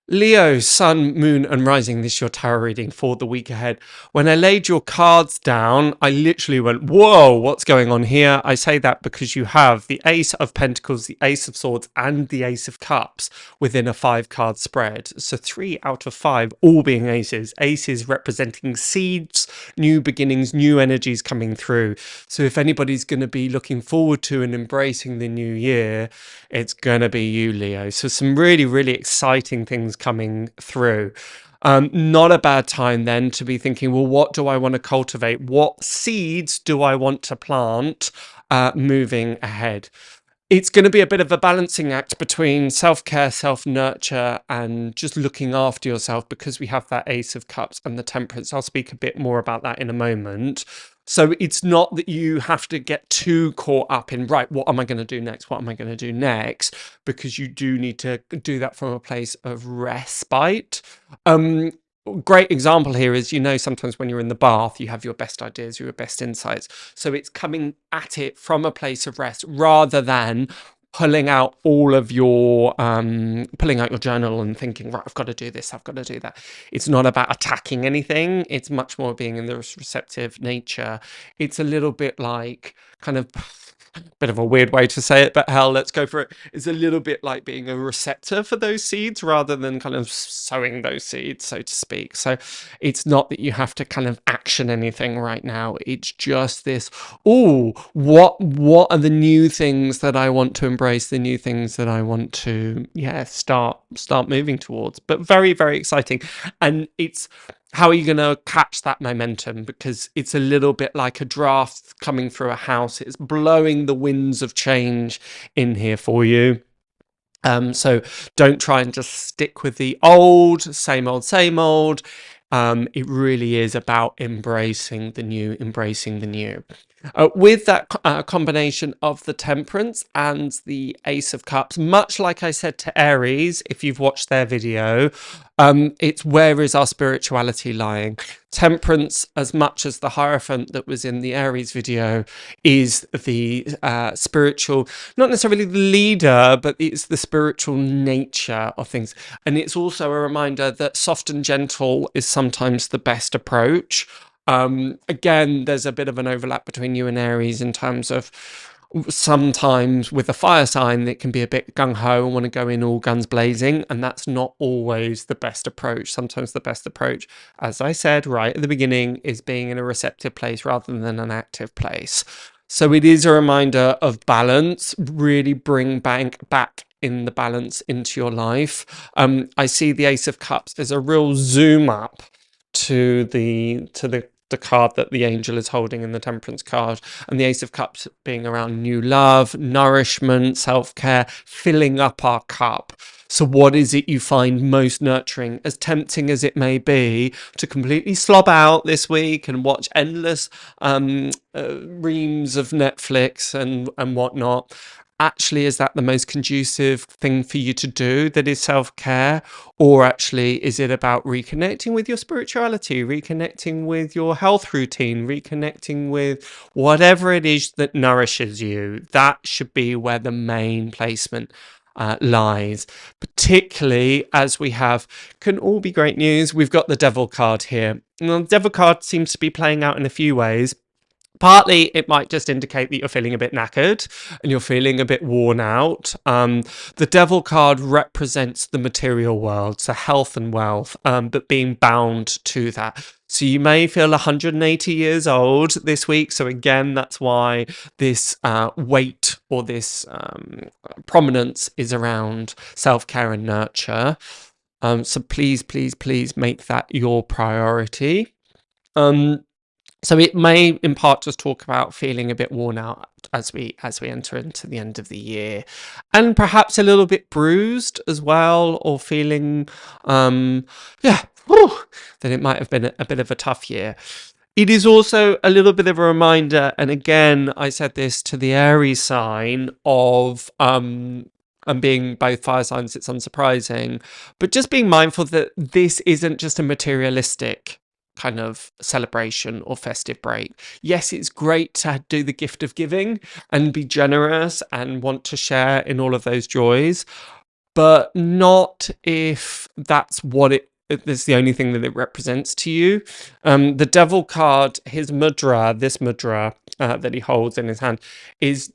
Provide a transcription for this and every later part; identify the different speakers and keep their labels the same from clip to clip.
Speaker 1: Leo, Sun, Moon, and Rising. This is your tarot reading for the week ahead. When I laid your cards down, I literally went, whoa, what's going on here? I say that because you have the Ace of Pentacles, the Ace of Swords, and the Ace of Cups within a 5-card spread. So 3 out of 5 all being aces. Aces representing seeds, new beginnings, new energies coming through. So if anybody's going to be looking forward to and embracing the new year, it's going to be you, Leo. So some really, really exciting things coming through. Not a bad time then to be thinking, well, what do I want to cultivate? What seeds do I want to plant moving ahead? It's going to be a bit of a balancing act between self-care, self-nurture, and just looking after yourself, because we have that Ace of Cups and the Temperance. I'll speak a bit more about that in a moment. So it's not that you have to get too caught up in, right, what am I going to do next? What am I going to do next? Because you do need to do that from a place of respite. Great example here is, sometimes when you're in the bath, you have your best ideas, your best insights. So it's coming at it from a place of rest rather than pulling out all of your pulling out your journal and thinking, right, I've got to do this, I've got to do that. It's not about attacking anything. It's much more being in the receptive nature. It's a little bit like kind of bit of a weird way to say it, but hell, let's go for it. It's a little bit like being a receptor for those seeds rather than kind of sowing those seeds, so to speak. So it's not that you have to kind of action anything right now. It's just this, what are the new things that I want to embrace, the new things that I want to, start moving towards. But very, very exciting. And it's, how are you going to catch that momentum? Because it's a little bit like a draft coming through a house. It's blowing the winds of change in here for you. So don't try and just stick with the old, same old, same old. It really is about embracing the new, with that combination of the Temperance and the Ace of Cups, much like I said to Aries, if you've watched their video, it's where is our spirituality lying? Temperance, as much as the Hierophant that was in the Aries video, is the spiritual, not necessarily the leader, but it's the spiritual nature of things. And it's also a reminder that soft and gentle is sometimes the best approach. Again, there's a bit of an overlap between you and Aries in terms of sometimes with a fire sign that can be a bit gung-ho and want to go in all guns blazing, and that's not always the best approach. Sometimes the best approach, as I said right at the beginning, is being in a receptive place rather than an active place. So it is a reminder of balance. Really bring back in the balance into your life. I see the Ace of Cups as a real zoom up to the card that the angel is holding in the Temperance card, and the Ace of Cups being around new love, nourishment, self-care, filling up our cup. So what is it you find most nurturing, as tempting as it may be to completely slob out this week and watch endless reams of Netflix and whatnot? Actually, is that the most conducive thing for you to do that is self-care? Or actually, is it about reconnecting with your spirituality, reconnecting with your health routine, reconnecting with whatever it is that nourishes you? That should be where the main placement lies, particularly as we have, can all be great news, we've got the Devil card here. Now, the Devil card seems to be playing out in a few ways. Partly, it might just indicate that you're feeling a bit knackered and you're feeling a bit worn out. The Devil card represents the material world, so health and wealth, but being bound to that. So you may feel 180 years old this week. So again, that's why this weight or this prominence is around self-care and nurture. So please, please, please make that your priority. So it may in part just talk about feeling a bit worn out as we enter into the end of the year, and perhaps a little bit bruised as well, or feeling that it might have been a bit of a tough year. It is also a little bit of a reminder, and again, I said this to the Aries sign of and being both fire signs, it's unsurprising, but just being mindful that this isn't just a materialistic kind of celebration or festive break. Yes, it's great to do the gift of giving and be generous and want to share in all of those joys, but not if that's what it's the only thing that it represents to you. The devil card, his mudra, this mudra that he holds in his hand, is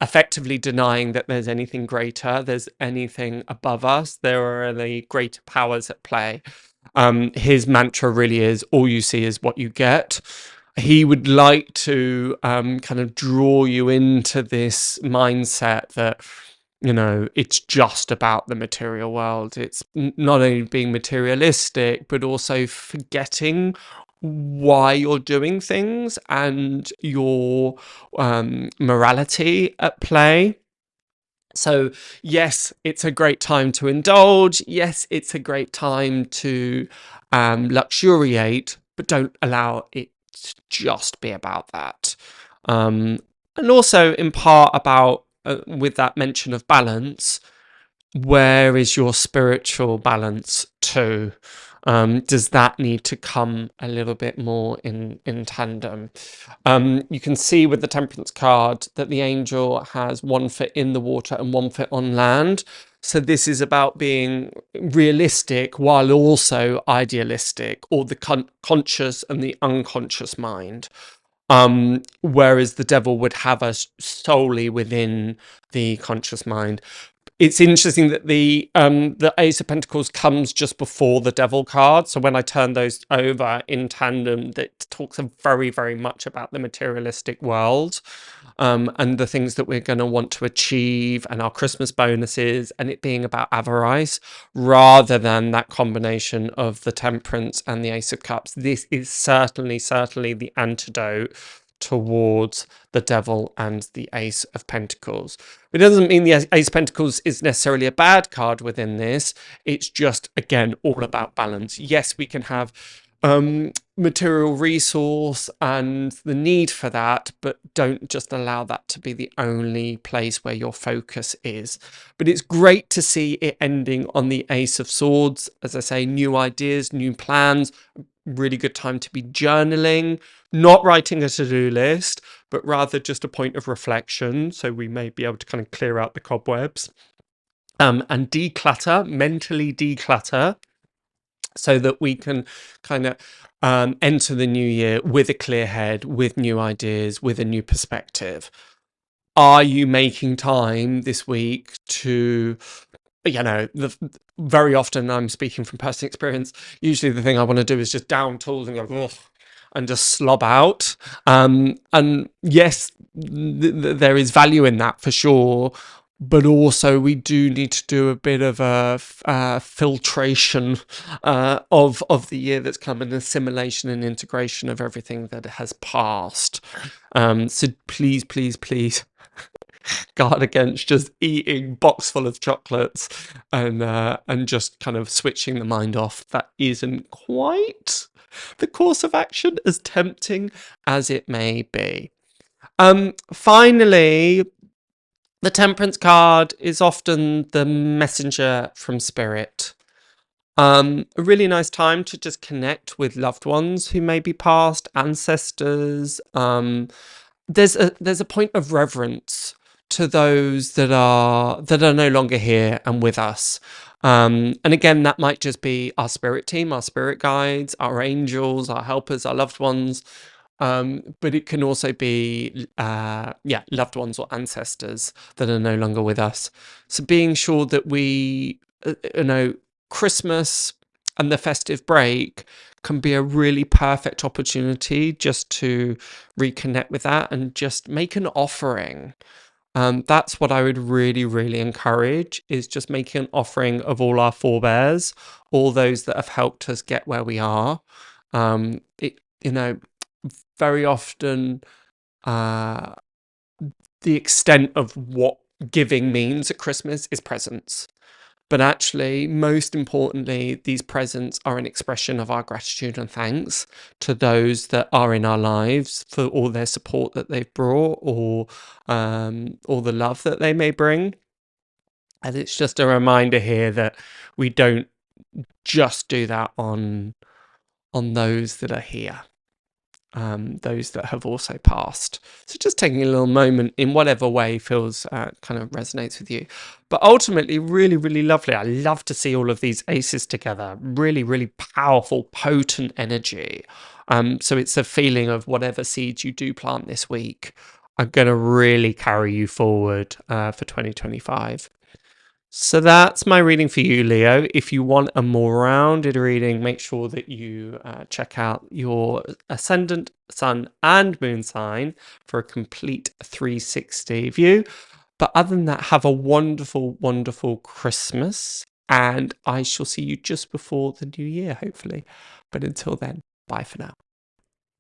Speaker 1: effectively denying that there's anything greater, there's anything above us, there are any greater powers at play. His mantra really is, all you see is what you get. He would like to kind of draw you into this mindset that, you know, it's just about the material world. It's not only being materialistic, but also forgetting why you're doing things and your morality at play. So yes, it's a great time to indulge. Yes, it's a great time to luxuriate, but don't allow it to just be about that. And also in part about, with that mention of balance, where is your spiritual balance too? Does that need to come a little bit more in tandem? You can see with the Temperance card that the angel has one foot in the water and one foot on land. So this is about being realistic while also idealistic, or the conscious and the unconscious mind. Whereas the devil would have us solely within the conscious mind. It's interesting that the Ace of Pentacles comes just before the Devil card. So when I turn those over in tandem, that talks very, very much about the materialistic world, and the things that we're going to want to achieve, and our Christmas bonuses, and it being about avarice, rather than that combination of the Temperance and the Ace of Cups. This is certainly the antidote towards the Devil and the Ace of Pentacles. It doesn't mean the Ace of Pentacles is necessarily a bad card within this. It's just, again, all about balance. Yes, we can have material resource and the need for that, but don't just allow that to be the only place where your focus is. But it's great to see it ending on the Ace of Swords. As I say, new ideas, new plans, really good time to be journaling, not writing a to-do list, but rather just a point of reflection. So we may be able to kind of clear out the cobwebs and declutter, mentally declutter, so that we can kind of enter the new year with a clear head, with new ideas, with a new perspective. Are you making time this week to, you know, very often, I'm speaking from personal experience, usually the thing I want to do is just down tools and go, ugh, and just slob out. And yes, there is value in that for sure. But also we do need to do a bit of a filtration of the year that's come, and assimilation and integration of everything that has passed. So please guard against just eating box full of chocolates and just kind of switching the mind off. That isn't quite the course of action, as tempting as it may be. Finally, the Temperance card is often the messenger from spirit. A really nice time to just connect with loved ones who may be passed, ancestors. There's a point of reverence to those that are no longer here and with us. And again, that might just be our spirit team, our spirit guides, our angels, our helpers, our loved ones. But it can also be, loved ones or ancestors that are no longer with us. So being sure that we, Christmas and the festive break can be a really perfect opportunity just to reconnect with that and just make an offering. That's what I would really encourage, is just making an offering of all our forebears, all those that have helped us get where we are. Very often the extent of what giving means at Christmas is presents. But actually, most importantly, these presents are an expression of our gratitude and thanks to those that are in our lives for all their support that they've brought, or the love that they may bring. And it's just a reminder here that we don't just do that on those that are here. those that have also passed. So just taking a little moment in whatever way feels kind of resonates with you. But ultimately, really, really lovely. I love to see all of these aces together. Really, really powerful, potent energy. So it's a feeling of whatever seeds you do plant this week are going to really carry you forward for 2025. So that's my reading for you, Leo. If you want a more rounded reading, make sure that you check out your ascendant, sun, and moon sign for a complete 360 view. But other than that, have a wonderful, wonderful Christmas. And I shall see you just before the new year, hopefully. But until then, bye for now.